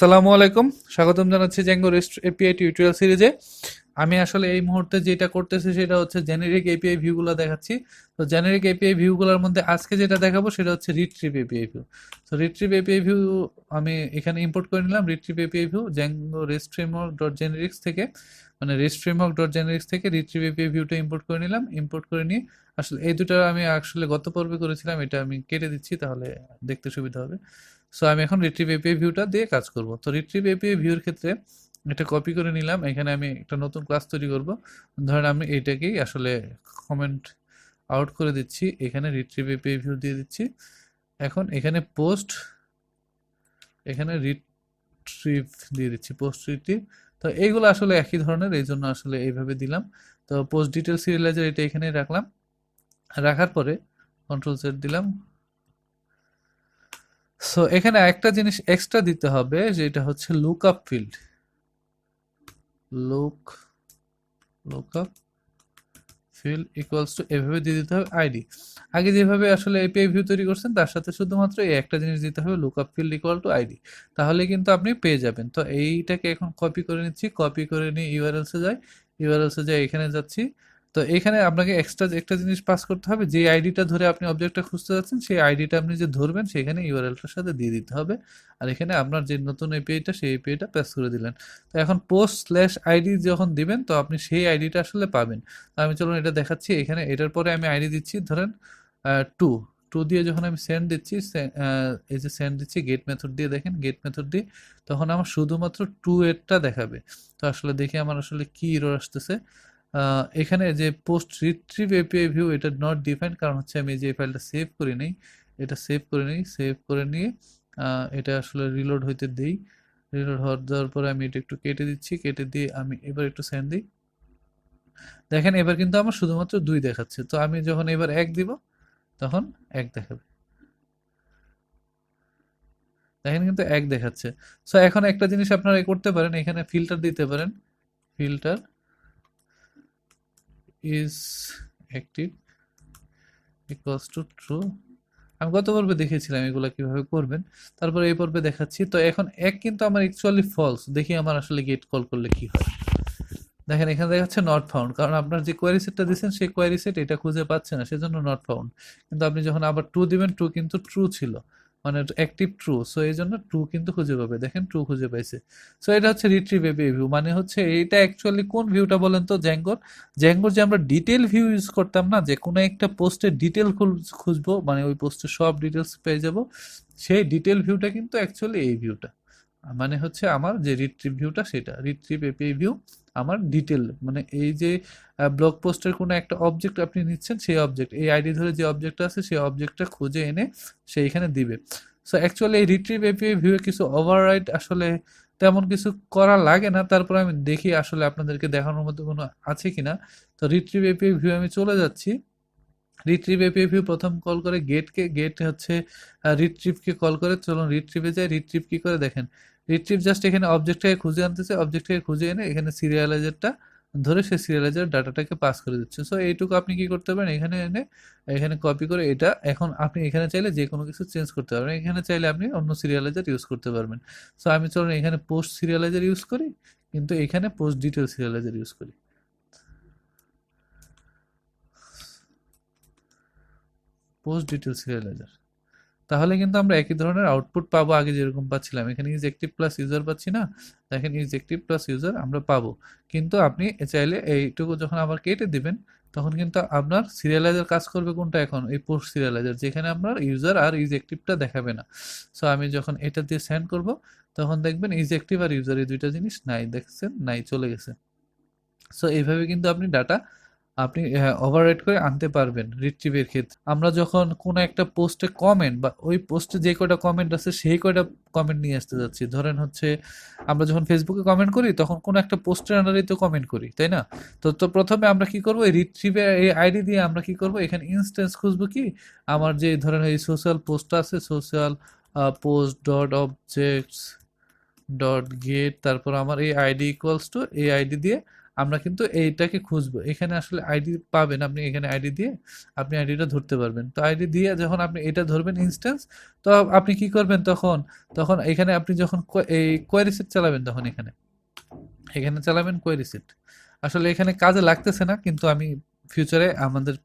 আসসালামু আলাইকুম, স্বাগতম জানাচ্ছি জ্যাঙ্গো রেস্ট এপিআই টিউটোরিয়াল সিরিজে। আমি আসলে এই মুহূর্তে যেটা করতেছি সেটা হচ্ছে জেনেরিক এপিআই ভিউগুলো দেখাচ্ছি। তো জেনেরিক এপিআই ভিউগুলোর মধ্যে আজকে যেটা দেখাবো সেটা হচ্ছে রিট্রিভ এপিআই ভিউ। তো রিট্রিভ এপিআই ভিউ আমি এখানে ইম্পোর্ট করে নিলাম। Retrieve API view Django rest framework dot generics থেকে, মানে রেস্ট ফ্রেমওয়ার্ক ডট জেনেরিক্স থেকে রিট্রিভ এপিআই ভিউটা ইম্পোর্ট করে নিলাম। ইম্পোর্ট করে নিয়ে আসলে এই দুটো আমি আসলে গত পর্বে করেছিলাম, এটা আমি কেটে দিচ্ছি তাহলে দেখতে সুবিধা হবে। সো আমি এখন রিট্রিভ এপিআই ভিউটা দিয়ে কাজ করব। তো রিট্রিভ এপিআই ভিউর ক্ষেত্রে এটা কপি করে নিলাম। এখানে আমি একটা নতুন ক্লাস তৈরি করব। ধরেন আমি এইটাকেই আসলে কমেন্ট আউট করে দিচ্ছি, এখানে রিট্রিভ এপিআই ভিউ দিয়ে দিচ্ছি। এখন এখানে পোস্ট, এখানে রিট্রিভ দিয়ে দিচ্ছি, পোস্ট রিট্রিভ। তো এইগুলো আসলে একই ধরনের, এই জন্য আসলে এইভাবে দিলাম। তো পোস্ট ডিটেল সিরিয়ালাইজার এটা এখানে রাখলাম। রাখার পরে কন্ট্রোল জেড দিলাম। সো এখানে একটা জিনিস এক্সট্রা দিতে হবে, যেটা হচ্ছে lookup field. Lookup field equals to এভাবে দিয়ে দিতে হবে আইডি। আগে যেভাবে আসলে এপিআই ভিউ তৈরি করছেন তার সাথে শুধুমাত্র এই একটা জিনিস দিতে হবে, lookup field equal to ID. তাহলে কিন্তু আপনি পেয়ে যাবেন। তো এইটাকে এখন কপি করে নিচ্ছি, কপি করে নিয়ে ইউআরএলসে যাই, ইউআরএলসে যাই এখানে যাচ্ছি। তো এখানে আপনাকে এক্সট্রা একটা জিনিস পাস করতে হবে, যে আইডিটা ধরে আপনি অবজেক্টটা খুঁজতে যাচ্ছেন সেই আইডিটা আপনি যে ধরবেন সেখানে ইউআরএলটার সাথে দিয়ে দিতে হবে। আর এখানে আপনার যে নতুন এপিআইটা সেই এপিআইটা প্রেস করে দিলেন। তো এখন পোস্ট স্ল্যাশ আইডি যখন দিবেন তো আপনি সেই আইডিটা আসলে পাবেন। আমি চলুন এটা দেখাচ্ছি। এখানে এটার পরে আমি আইডি দিচ্ছি, ধরেন টু টু দিয়ে যখন আমি সেন্ড দিচ্ছি, এই যে সেন্ড দিচ্ছি গেট মেথড দিয়ে, দেখেন গেট মেথড দিয়ে তখন আমার শুধুমাত্র টু এরটা দেখাবে। তো আসলে দেখি আমার আসলে কি এরর আসতেছে। এখানে যে পোস্ট রিট্রিভ এপিআই ভিউ এটা নট ডিফাইন্ড, কারণ হচ্ছে আমি যে ফাইলটা সেভ করি নেই, এটা সেভ করে নিই। সেভ করে নিয়ে এটা আসলে রিলোড হইতে দিই। রিলোড হওয়ার দেওয়ার পরে আমি এটা একটু কেটে দিচ্ছি, কেটে দিয়ে আমি এবার একটু সেন্ড দিই। দেখেন এবার কিন্তু আমার শুধুমাত্র 2 দেখাচ্ছে। তো আমি যখন এবার 1 দিব তখন 1 দেখাবে। দেখেন কিন্তু 1 দেখাচ্ছে। সো এখন একটা জিনিস আপনারা করতে পারেন, এখানে ফিল্টার দিতে পারেন। Filter is active equals to true. আমি গত পর্বে দেখিয়েছিলাম এগুলো কিভাবে করবেন, তারপরে এই পর্বে দেখাচ্ছি। তো এখন 1 কিন্তু আমার অ্যাকচুয়ালি ফলস। দেখি আমার আসলে গেট কল করলে কি হয়। দেখেন এখানে দেখাচ্ছে নট ফাউন্ড, কারণ আপনার যে কোয়ারি সেটটা দিচ্ছেন সেই কোয়ারি সেট এটা খুঁজে পাচ্ছে না, সেজন্য নট ফাউন্ড। কিন্তু আপনি যখন আবার টু দিবেন, টু কিন্তু ট্রু ছিল, মানে অ্যাক্টিভ ট্রু। সো এই জন্য ট্রু কিন্তু খুঁজে পাবে। দেখেন ট্রু খুঁজে পাইছে। সো এটা হচ্ছে রিট্রিভ এপিআই ভিউ, মানে হচ্ছে এইটা অ্যাকচুয়ালি কোন ভিউটা বলেন তো? জ্যাঙ্গোর। জ্যাঙ্গোর যে আমরা ডিটেল ভিউ ইউজ করতাম না, যে কোনো একটা পোস্টের ডিটেল খুঁজবো, মানে ওই পোস্টের সব ডিটেলস পেয়ে যাব, সেই ডিটেল ভিউটা কিন্তু অ্যাকচুয়ালি এই ভিউটা। মানে হচ্ছে আমার যে রিট্রিভ ভিউটা সেটা রিট্রিভ এপিআই ভিউ আমার ডিটেল, মানে এই যে ব্লগ পোস্টের কোনো একটা অবজেক্ট আপনি নিচ্ছেন, সেই অবজেক্ট এই আইডি ধরে যে অবজেক্টটা আছে সেই অবজেক্টটা খুঁজে এনে সে এখানে দিবে। সো অ্যাকচুয়ালি এই রিট্রিভ এপিআই ভিউ কিছু ওভাররাইড আসলে তেমন কিছু করা লাগে না। তারপর আমি দেখি আসলে আপনাদেরকে দেখানোর মতো কোনো আছে কিনা। তো রিট্রিভ এপিআই ভিউ আমি চলে যাচ্ছি। রিট্রিভ এপিআই ভিউ প্রথম কল করে গেটকে, গেট হচ্ছে রিট্রিভকে কল করে। চলুন রিট্রিভে যায়। রিট্রিভ কি করে দেখেন, রিট্রিভ জাস্ট এখানে অবজেক্টটাকে খুঁজে আনতেছে, অবজেক্টটাকে খুঁজে এনে এখানে সিরিয়ালাইজারটা ধরে সে সিরিয়ালাইজার ডাটাটাকে পাস করে দিচ্ছে। সো এইটুকু আপনি কি করতে পারেন, এখানে এনে এখানে কপি করে এটা এখন আপনি এখানে চাইলে যে কোনো কিছু চেঞ্জ করতে পারবেন। এখানে চাইলে আপনি অন্য সিরিয়ালাইজার ইউজ করতে পারবেন। সো আমি চলুন এখানে পোস্ট সিরিয়ালাইজার ইউজ করি, কিন্তু এখানে পোস্ট ডিটেল সিরিয়ালাইজার ইউজ করি। পোস্ট ডিটেল সিরিয়ালাইজার, তাহলে কিন্তু আমরা একই ধরনের আউটপুট পাবো আগে যেরকম পাচ্ছিলাম। এখানে ইজ অ্যাক্টিভ প্লাস ইউজার পাচ্ছি না, দেখেন ইজ অ্যাক্টিভ প্লাস ইউজার আমরা পাবো। কিন্তু আপনি চাইলে এইটুকু যখন আবার কেটে দিবেন তখন কিন্তু আপনার সিরিয়ালাইজার কাজ করবে কোনটা, এখন এই পোস্ট সিরিয়ালাইজার, যেখানে আপনার ইউজার আর ইজ অ্যাক্টিভটা দেখাবে না। সো আমি যখন এটা দিয়ে সেন্ড করব তখন দেখবেন ইজ অ্যাক্টিভ আর ইউজার এই দুইটা জিনিস নাই, দেখছেন নাই, চলে গেছে। সো এইভাবে কিন্তু আপনি ডাটা আপনি ওভাররাইড করে আনতে পারবেন রিট্রিভের ক্ষেত্রে। আমরা যখন কোনো একটা পোস্টে কমেন্ট বা ওই পোস্টে যে কয়টা কমেন্ট আছে সেই কয়টা কমেন্ট নিয়ে আসতে যাচ্ছি, ধরেন হচ্ছে আমরা যখন ফেসবুকে কমেন্ট করি তখন কোনো একটা পোস্টের আন্ডারেই তো কমেন্ট করি, তাই না? তো তো প্রথমে আমরা কি করবো, এই রিট্রিভের এই আইডি দিয়ে আমরা কি করবো, এখানে ইনস্ট্যান্স খুঁজবো। কি আমার যে ধরেন এই সোশ্যাল পোস্টটা আছে, social post dot objects dot gate, তারপর আমার এই আইডি ইকুয়ালস টু এই আইডি দিয়ে আমরা কিন্তু এইটাকে খুঁজবো। এখানে আসলে আইডি পাবেন, আপনি এখানে আইডি দিয়ে আপনি আইডিটা ধরতে পারবেন। তো আইডি দিয়ে যখন আপনি এটা ধরবেন ইনস্ট্যান্স, তো আপনি কি করবেন তখন, তখন এখানে আপনি যখন এই কোয়েরি সেট চালাবেন, তখন এখানে এখানে চালাবেন কোয়েরি সেট। আসলে এখানে কাজে লাগতেছে না, কিন্তু আমি ফিউচারে আমাদের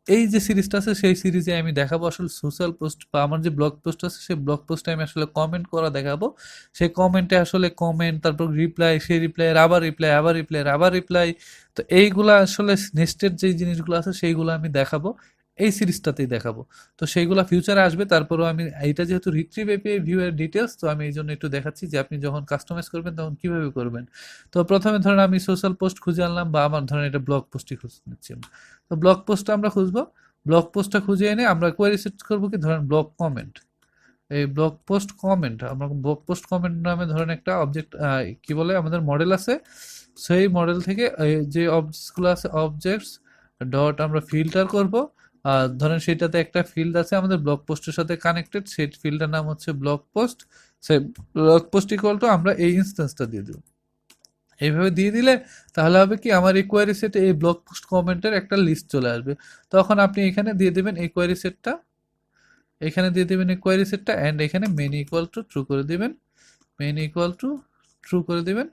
এই যে সিরিজটা আছে সেই সিরিজে আমি দেখাবো আসলে সোশ্যাল পোস্ট বা আমার যে ব্লগ পোস্ট আছে সেই ব্লগ পোস্টে আমি আসলে কমেন্ট করা দেখাবো। সেই কমেন্টে আসলে কমেন্ট, তারপর রিপ্লাই, সেই রিপ্লাইয়ের আবার রিপ্লাই, আবার রিপ্লাইয়ের আবার রিপ্লাই। তো এইগুলা আসলে নেক্সটের যেই জিনিসগুলো আছে সেইগুলো আমি দেখাবো, এই সিরিজটাতেই দেখাবো। তো সেইগুলা ফিউচারে আসবে। তারপরও আমি এইটা যেহেতু রিট্রিভ এপিআই ভিউ এর ডিটেলস, তো আমি এই জন্য একটু দেখাচ্ছি যে আপনি যখন কাস্টমাইজ করবেন তখন কিভাবে করবেন। তো প্রথমে ধরেন আমি সোশ্যাল পোস্ট খুঁজে আনলাম, বা আমার ধরেন এটা ব্লগ পোস্টই খুঁজে নিচ্ছি। তো ব্লগ পোস্টটা আমরা খুঁজবো, ব্লগ পোস্টটা খুঁজে এনে আমরা কোয়েরি সেট করবো কি, ধরেন ব্লগ কমেন্ট। এই ব্লগ পোস্ট কমেন্ট, আমরা ব্লগ পোস্ট কমেন্ট নামে ধরেন একটা অবজেক্ট, কি বলে, আমাদের মডেল আছে। সেই মডেল থেকে যে অবজেক্টসগুলো আছে, অবজেক্টস ডট আমরা ফিল্টার করব। ধরেন সেটাতে একটা ফিল্ড আছে আমাদের ব্লগ পোস্টের সাথে কানেক্টেড, সেই ফিল্ডটার নাম হচ্ছে ব্লগ পোস্ট। সেই ব্লগ পোস্ট ইকুয়াল টু আমরা এই ইনস্ট্যান্সটা দিয়ে দেবো। এইভাবে দিয়ে দিলে তাহলে হবে কি, আমার এই কোয়েরি সেটে এই ব্লগ পোস্ট কমেন্টের একটা লিস্ট চলে আসবে। তখন আপনি এখানে দিয়ে দেবেন এই কোয়েরি সেটটা, এখানে দিয়ে দেবেন এই কোয়েরি সেটটা, অ্যান্ড এখানে মেন ইকুয়াল টু ট্রু করে দিবেন, মেন ইকুয়াল টু ট্রু করে দিবেন।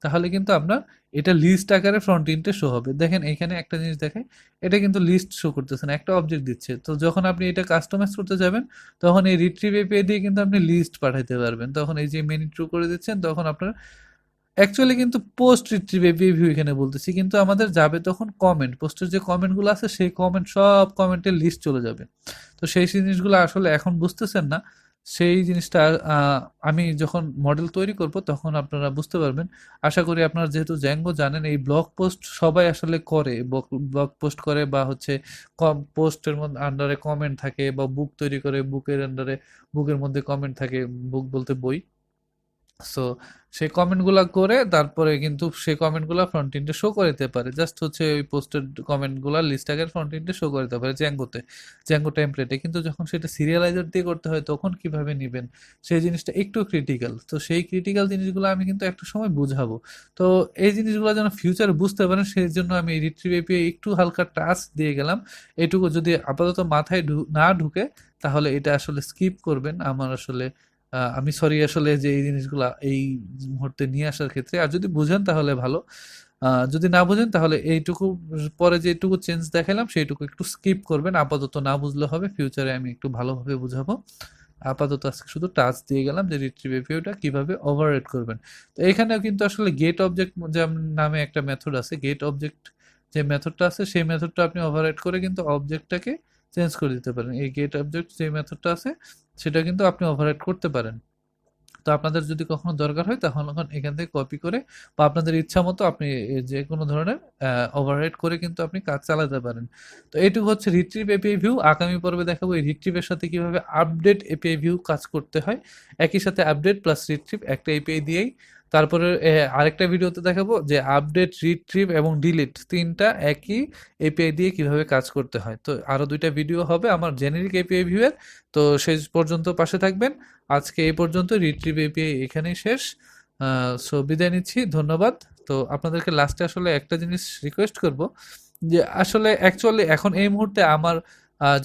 তাহলে কিন্তু আপনার এটা লিস্ট আকারে ফ্রন্ট এন্ডে শো হবে। দেখেন এখানে একটা জিনিস দেখায়, এটা কিন্তু লিস্ট শো করতেছে না, একটা অবজেক্ট দিচ্ছে। তো যখন আপনি এটা কাস্টমাইজ করতে যাবেন, তখন এই রিট্রিভ এপিআই দিয়ে কিন্তু আপনি লিস্ট পাঠাইতে পারবেন। তখন এই যে মেনি ট্রু করে দিচ্ছেন, তখন আপনার অ্যাকচুয়ালি কিন্তু পোস্ট রিট্রিভ এপিআই ভিউ এখানে বলতেছি, কিন্তু আমাদের যাবে তখন কমেন্ট, পোস্টের যে কমেন্টগুলো আছে সেই কমেন্ট, সব কমেন্টের লিস্ট চলে যাবে। তো সেই জিনিসগুলো আসলে এখন বুঝতেছেন না। সেই জিনিসটা আমি যখন মডেল তৈরি করব তখন আপনারা বুঝতে পারবেন। আশা করি আপনারা যেহেতু জ্যাঙ্গো জানেন, এই ব্লগ পোস্ট সবাই আসলে করে, ব্লগ পোস্ট করে, বা হচ্ছে পোস্টের মধ্যে আন্ডারে কমেন্ট থাকে, বা বুক তৈরি করে, বুকের আন্ডারে, বুকের মধ্যে কমেন্ট থাকে, বুক বলতে বই। সো সেই কমেন্টগুলা করে তারপরে কিন্তু সেই কমেন্টগুলা ফ্রন্ট এন্ডে শো করে দিতে পারে। জাস্ট হচ্ছে ওই পোস্টের কমেন্টগুলা লিস্ট আকারে ফ্রন্ট এন্ডে শো করে দিতে পারে জ্যাঙ্গোতে, জ্যাঙ্গো টেমপ্লেটে। কিন্তু যখন সেটা সিরিয়ালাইজার দিয়ে করতে হয় তখন কিভাবে নিবেন, সেই জিনিসটা একটু ক্রিটিক্যাল। তো সেই ক্রিটিক্যাল জিনিসগুলো আমি কিন্তু একটা সময় বুঝাবো। তো এই জিনিসগুলো যেন ফিউচারে বুঝতে পারেন সেই জন্য আমি রিট্রিভ এপিআই একটু হালকা টাচ দিয়ে গেলাম। এটুকু যদি আপাতত মাথায় না ঢুকে, তাহলে এটা আসলে স্কিপ করবেন। আমার আসলে আমি সরি আসলে যে এই জিনিসগুলা এই মুহূর্তে নিয়ে আসার ক্ষেত্রে। আর যদি বুঝেন তাহলে ভালো, যদি না বুঝেন তাহলে এইটুকু পরে যেটুকু চেঞ্জ দেখালাম সেইটুকু একটু স্কিপ করবেন। আপাতত না বুঝলে হবে, ফিউচারে আমি একটু ভালোভাবে বুঝাবো। আপাতত আজকে শুধু টাচ দিয়ে গেলাম যে রিট্রিভ এপিআইটা কিভাবে ওভাররাইড করবেন। তো এখানেও কিন্তু আসলে গেট অবজেক্ট নামে একটা মেথড আছে। গেট অবজেক্ট যে মেথডটা আছে সেই মেথডটা আপনি ওভাররাইড করে কিন্তু অবজেক্টটাকে চেঞ্জ করে দিতে পারেন। এই গেট অবজেক্ট যে মেথডটা আছে সেটা কিন্তু আপনি ওভাররাইড করতে পারেন। তো আপনাদের যদি কখনো দরকার হয় তখন এখান থেকে কপি করে, বা আপনাদের ইচ্ছা মতো আপনি যে কোনো ধরনের ওভাররাইড করে কিন্তু আপনি কাজ চালাতে পারেন। তো এইটুকু হচ্ছে রিট্রিভ এপিআই ভিউ। আগামী পর্বে দেখাবো এই রিট্রিভের সাথে কিভাবে আপডেট এপিআই ভিউ কাজ করতে হয়। একই সাথে আপডেট প্লাস রিট্রিভ একটা এপিআই দিয়েই। তারপরে আরেকটা ভিডিওতে দেখাবো যে আপডেট, রিট্রিভ এবং ডিলিট তিনটা একই এপিআই দিয়ে কিভাবে কাজ করতে হয়। তো আরো দুইটা ভিডিও হবে আমার জেনেরিক এপিআই ভিউ এর। তো শেষ পর্যন্ত পাশে থাকবেন। আজকে এই পর্যন্ত, রিট্রিভ এপিআই এখানেই শেষ। সো বিদায় নিচ্ছি, ধন্যবাদ। তো আপনাদেরকে লাস্টে আসলে একটা জিনিস রিকোয়েস্ট করব, যে আসলে অ্যাকচুয়ালি এখন এই মুহূর্তে আমার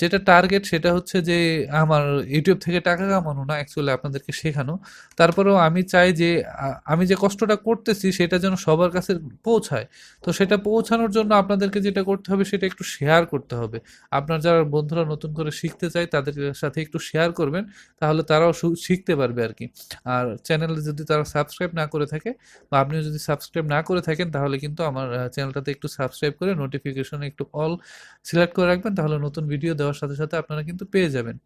যেটা টার্গেট সেটা হচ্ছে যে আমার ইউটিউব থেকে টাকা কামানো না, অ্যাকচুয়ালি আপনাদেরকে শেখানো। তারপরেও আমি চাই যে আমি যে কষ্টটা করতেছি সেটা যেন সবার কাছে পৌঁছায়। তো সেটা পৌঁছানোর জন্য আপনাদেরকে যেটা করতে হবে সেটা একটু শেয়ার করতে হবে। আপনার যারা বন্ধুরা নতুন করে শিখতে চায় তাদের সাথে একটু শেয়ার করবেন, তাহলে তারাও শিখতে পারবে আর কি। আর চ্যানেলে যদি তারা সাবস্ক্রাইব না করে থাকে, বা আপনিও যদি সাবস্ক্রাইব না করে থাকেন, তাহলে কিন্তু আমার চ্যানেলটাতে একটু সাবস্ক্রাইব করে নোটিফিকেশন একটু অল সিলেক্ট করে রাখবেন, তাহলে নতুন ভিডিও দেওয়ার সাথে সাথে আপনারা কিন্তু পেয়ে যাবেন।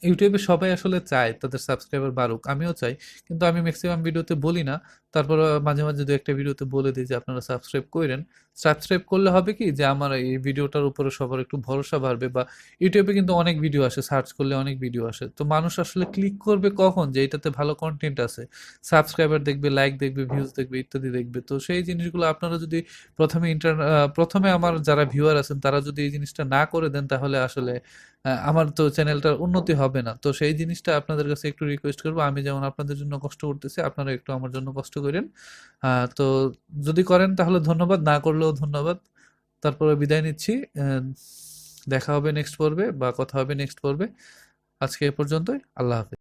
ইউটিউবে সবাই আসলে চায় তাদের সাবস্ক্রাইবার বাড়ুক, আমিও চাই। কিন্তু আমি ম্যাক্সিমাম ভিডিওতে বলি না। তারপর মাঝে মাঝে দু একটা ভিডিওতে বলে দিই যে আপনারা সাবস্ক্রাইব করেন। সাবস্ক্রাইব করলে হবে কি, যে আমার এই ভিডিওটার উপরে সবার একটু ভরসা বাড়বে। বা ইউটিউবে কিন্তু অনেক ভিডিও আসে, সার্চ করলে অনেক ভিডিও আসে, তো মানুষ আসলে ক্লিক করবে কখন, যে এটাতে ভালো কন্টেন্ট আছে, সাবস্ক্রাইবার দেখবে, লাইক দেখবে, ভিউজ দেখবে, ইত্যাদি দেখবে। তো সেই জিনিসগুলো আপনারা যদি প্রথমে আমার যারা ভিউয়ার আছেন তারা যদি এই জিনিসটা না করে দেন, তাহলে আসলে আমার তো চ্যানেলটার উন্নতি হবে না। তো সেই জিনিসটা আপনাদের কাছে একটু রিকোয়েস্ট করবো, আমি যেমন আপনাদের জন্য কষ্ট করতেছি, আপনারা একটু আমার জন্য কষ্ট করেন। তো যদি করেন তাহলে ধন্যবাদ, না করলেও ধন্যবাদ। তারপরে বিদায় নিচ্ছি। দেখা হবে নেক্সট পর্বে বা কথা হবে নেক্সট পর্বে। আজকে এ পর্যন্তই। আল্লাহ হাফেজ।